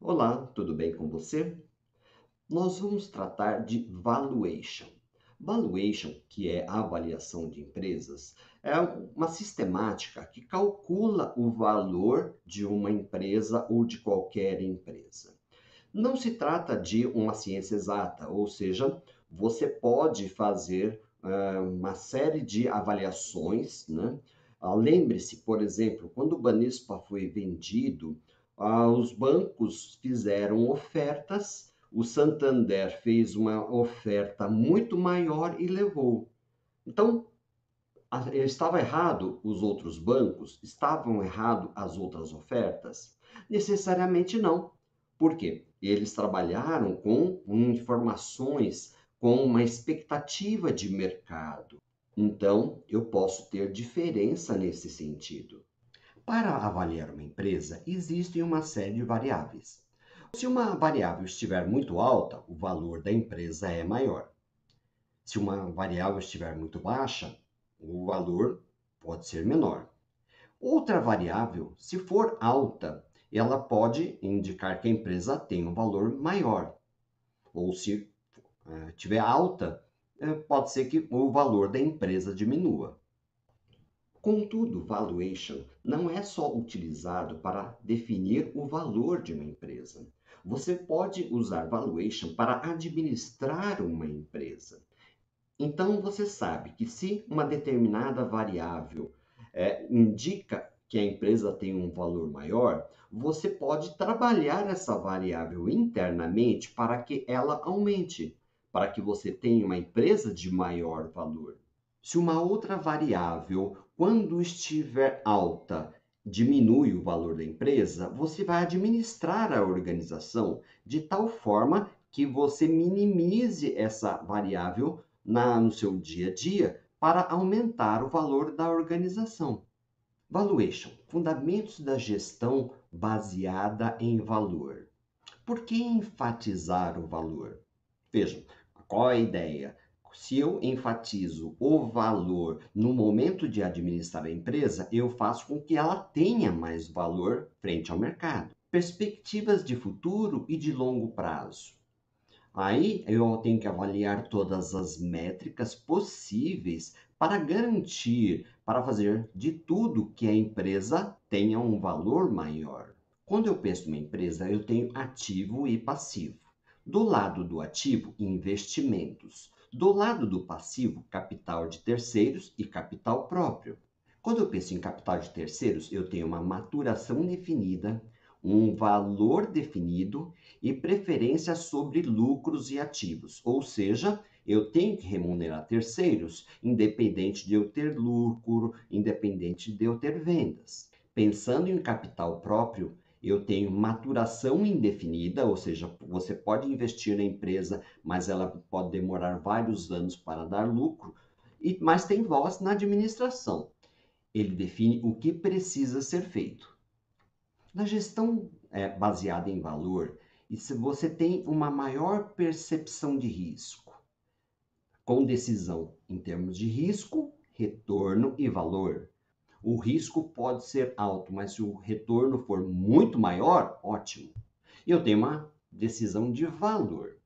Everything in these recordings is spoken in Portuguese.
Olá, tudo bem com você? Nós vamos tratar de valuation. Valuation, que é a avaliação de empresas, é uma sistemática que calcula o valor de uma empresa ou de qualquer empresa. Não se trata de uma ciência exata, ou seja, você pode fazer uma série de avaliações, né? Lembre-se, por exemplo, quando o Banespa foi vendido, os bancos fizeram ofertas, o Santander fez uma oferta muito maior e levou. Então, estava errado os outros bancos? Estavam errado as outras ofertas? Necessariamente não. Por quê? Eles trabalharam com informações, com uma expectativa de mercado. Então, eu posso ter diferença nesse sentido. Para avaliar uma empresa, existem uma série de variáveis. Se uma variável estiver muito alta, o valor da empresa é maior. Se uma variável estiver muito baixa, o valor pode ser menor. Outra variável, se for alta, ela pode indicar que a empresa tem um valor maior. Ou se tiver alta, pode ser que o valor da empresa diminua. Contudo, valuation não é só utilizado para definir o valor de uma empresa. Você pode usar valuation para administrar uma empresa. Então, você sabe que se uma determinada variável indica que a empresa tem um valor maior, você pode trabalhar essa variável internamente para que ela aumente, para que você tenha uma empresa de maior valor. Se uma outra variável, quando estiver alta, diminui o valor da empresa, você vai administrar a organização de tal forma que você minimize essa variável no seu dia a dia para aumentar o valor da organização. Valuation, fundamentos da gestão baseada em valor. Por que enfatizar o valor? Vejam, qual é a ideia? Se eu enfatizo o valor no momento de administrar a empresa, eu faço com que ela tenha mais valor frente ao mercado. Perspectivas de futuro e de longo prazo. Aí eu tenho que avaliar todas as métricas possíveis para garantir, para fazer de tudo que a empresa tenha um valor maior. Quando eu penso numa empresa, eu tenho ativo e passivo. Do lado do ativo, investimentos. Do lado do passivo, capital de terceiros e capital próprio. Quando eu penso em capital de terceiros, eu tenho uma maturação definida, um valor definido e preferência sobre lucros e ativos. Ou seja, eu tenho que remunerar terceiros, independente de eu ter lucro, independente de eu ter vendas. Pensando em capital próprio, eu tenho maturação indefinida, ou seja, você pode investir na empresa, mas ela pode demorar vários anos para dar lucro, mas tem voz na administração. Ele define o que precisa ser feito. Na gestão baseada em valor, e se você tem uma maior percepção de risco, com decisão em termos de risco, retorno e valor. O risco pode ser alto, mas se o retorno for muito maior, ótimo. E eu tenho uma decisão de valor.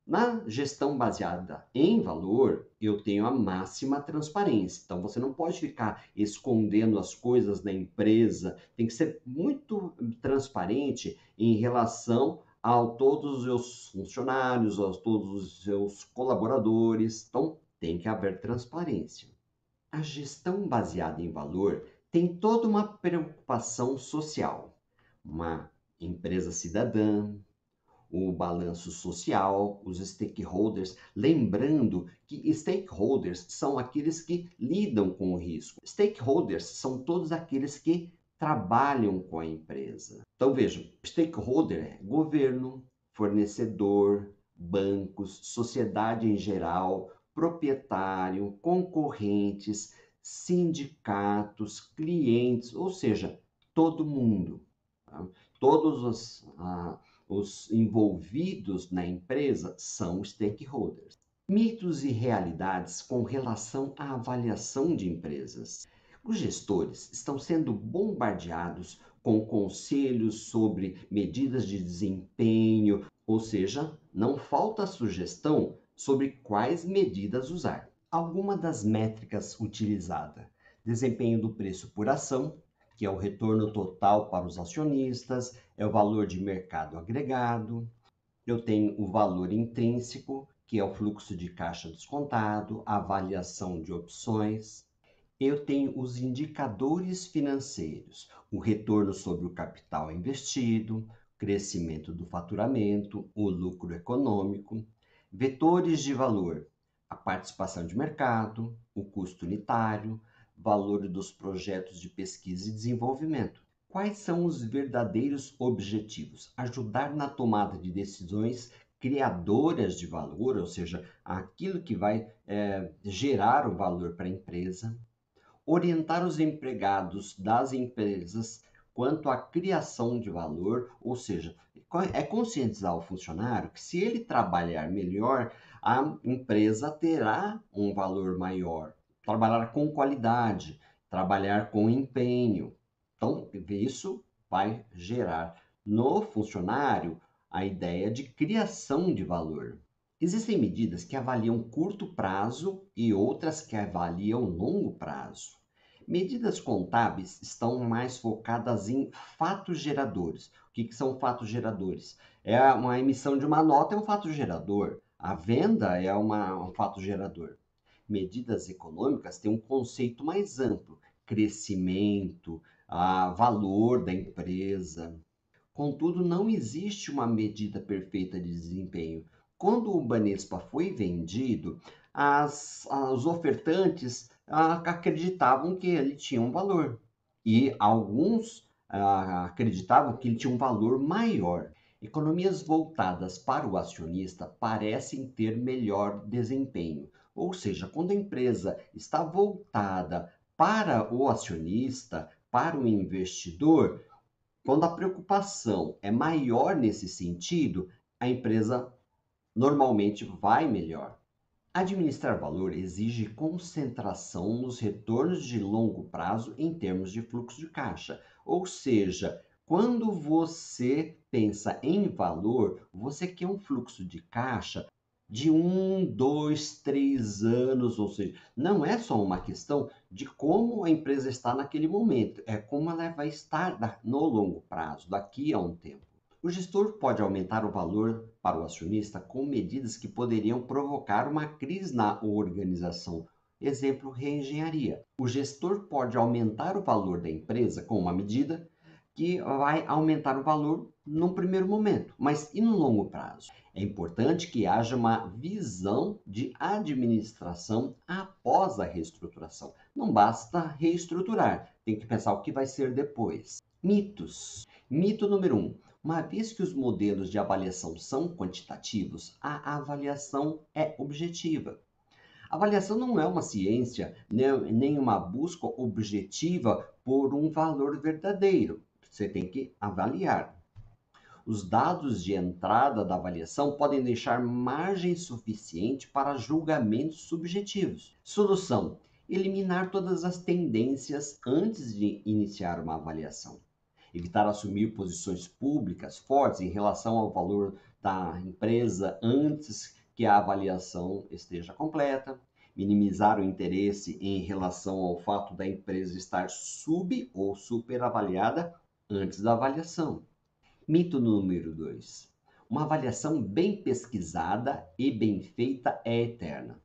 Na gestão baseada em valor, eu tenho a máxima transparência. Então, você não pode ficar escondendo as coisas da empresa, tem que ser muito transparente em relação a todos os seus funcionários, a todos os seus colaboradores. Então, tem que haver transparência. A gestão baseada em valor tem toda uma preocupação social, uma empresa cidadã, o balanço social, os stakeholders, lembrando que stakeholders são aqueles que lidam com o risco. Stakeholders são todos aqueles que trabalham com a empresa. Então vejam, stakeholder é governo, fornecedor, bancos, sociedade em geral, proprietário, concorrentes, sindicatos, clientes, ou seja, todo mundo. Tá? Todos os envolvidos na empresa são stakeholders. Mitos e realidades com relação à avaliação de empresas. Os gestores estão sendo bombardeados com conselhos sobre medidas de desempenho, ou seja, não falta sugestão sobre quais medidas usar. Alguma das métricas utilizadas: desempenho do preço por ação, que é o retorno total para os acionistas, é o valor de mercado agregado. Eu tenho o valor intrínseco, que é o fluxo de caixa descontado, a avaliação de opções. Eu tenho os indicadores financeiros, o retorno sobre o capital investido, crescimento do faturamento, o lucro econômico. Vetores de valor: a participação de mercado, o custo unitário, valor dos projetos de pesquisa e desenvolvimento. Quais são os verdadeiros objetivos? Ajudar na tomada de decisões criadoras de valor, ou seja, aquilo que vai gerar o valor para a empresa. Orientar os empregados das empresas quanto à criação de valor, ou seja, é conscientizar o funcionário que se ele trabalhar melhor, a empresa terá um valor maior. Trabalhar com qualidade, trabalhar com empenho. Então, isso vai gerar no funcionário a ideia de criação de valor. Existem medidas que avaliam curto prazo e outras que avaliam longo prazo. Medidas contábeis estão mais focadas em fatos geradores. O que são fatos geradores? É uma emissão de uma nota, é um fato gerador. A venda é um fato gerador. Medidas econômicas têm um conceito mais amplo: crescimento, valor da empresa. Contudo, não existe uma medida perfeita de desempenho. Quando o Banespa foi vendido, os ofertantes acreditavam que ele tinha um valor e alguns acreditavam que ele tinha um valor maior. Economias voltadas para o acionista parecem ter melhor desempenho, ou seja, quando a empresa está voltada para o acionista, para o investidor, quando a preocupação é maior nesse sentido, a empresa normalmente vai melhor. Administrar valor exige concentração nos retornos de longo prazo em termos de fluxo de caixa. Ou seja, quando você pensa em valor, você quer um fluxo de caixa de 1, 2, 3 anos, ou seja, não é só uma questão de como a empresa está naquele momento, é como ela vai estar no longo prazo, daqui a um tempo. O gestor pode aumentar o valor para o acionista com medidas que poderiam provocar uma crise na organização. Exemplo, reengenharia. O gestor pode aumentar o valor da empresa com uma medida que vai aumentar o valor num primeiro momento, mas e no longo prazo? É importante que haja uma visão de administração após a reestruturação. Não basta reestruturar, tem que pensar o que vai ser depois. Mitos. Mito número 1. Uma vez que os modelos de avaliação são quantitativos, a avaliação é objetiva. A avaliação não é uma ciência, nem uma busca objetiva por um valor verdadeiro. Você tem que avaliar. Os dados de entrada da avaliação podem deixar margem suficiente para julgamentos subjetivos. Solução: eliminar todas as tendências antes de iniciar uma avaliação. Evitar assumir posições públicas fortes em relação ao valor da empresa antes que a avaliação esteja completa. Minimizar o interesse em relação ao fato da empresa estar sub ou superavaliada antes da avaliação. Mito número 2. Uma avaliação bem pesquisada e bem feita é eterna.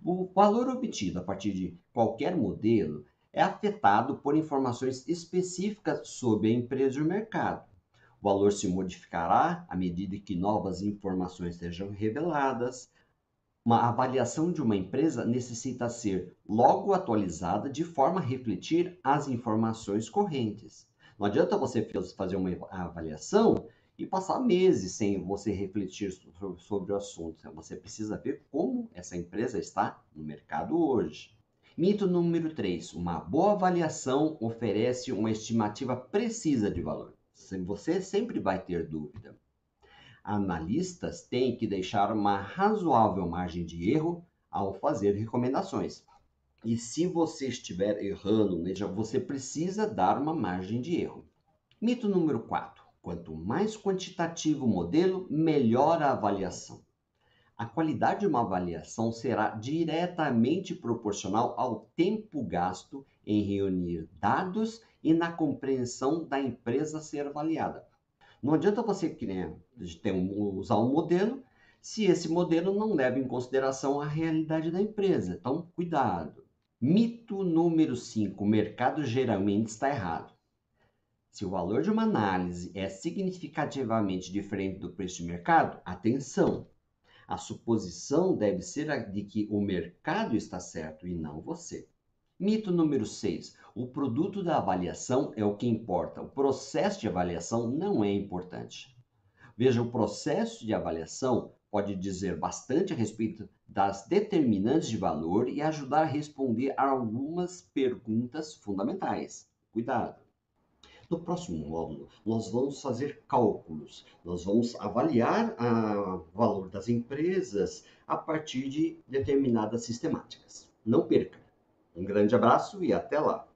O valor obtido a partir de qualquer modelo é afetado por informações específicas sobre a empresa e o mercado. O valor se modificará à medida que novas informações sejam reveladas. Uma avaliação de uma empresa necessita ser logo atualizada de forma a refletir as informações correntes. Não adianta você fazer uma avaliação e passar meses sem você refletir sobre o assunto. Você precisa ver como essa empresa está no mercado hoje. Mito número 3. Uma boa avaliação oferece uma estimativa precisa de valor. Você sempre vai ter dúvida. Analistas têm que deixar uma razoável margem de erro ao fazer recomendações. E se você estiver errando, você precisa dar uma margem de erro. Mito número 4. Quanto mais quantitativo o modelo, melhor a avaliação. A qualidade de uma avaliação será diretamente proporcional ao tempo gasto em reunir dados e na compreensão da empresa a ser avaliada. Não adianta você usar um modelo se esse modelo não leva em consideração a realidade da empresa. Então, cuidado. Mito número 5. O mercado geralmente está errado. Se o valor de uma análise é significativamente diferente do preço de mercado, atenção! A suposição deve ser a de que o mercado está certo e não você. Mito número 6. O produto da avaliação é o que importa. O processo de avaliação não é importante. Veja, o processo de avaliação pode dizer bastante a respeito das determinantes de valor e ajudar a responder a algumas perguntas fundamentais. Cuidado! No próximo módulo, nós vamos fazer cálculos, nós vamos avaliar o valor das empresas a partir de determinadas sistemáticas. Não perca! Um grande abraço e até lá!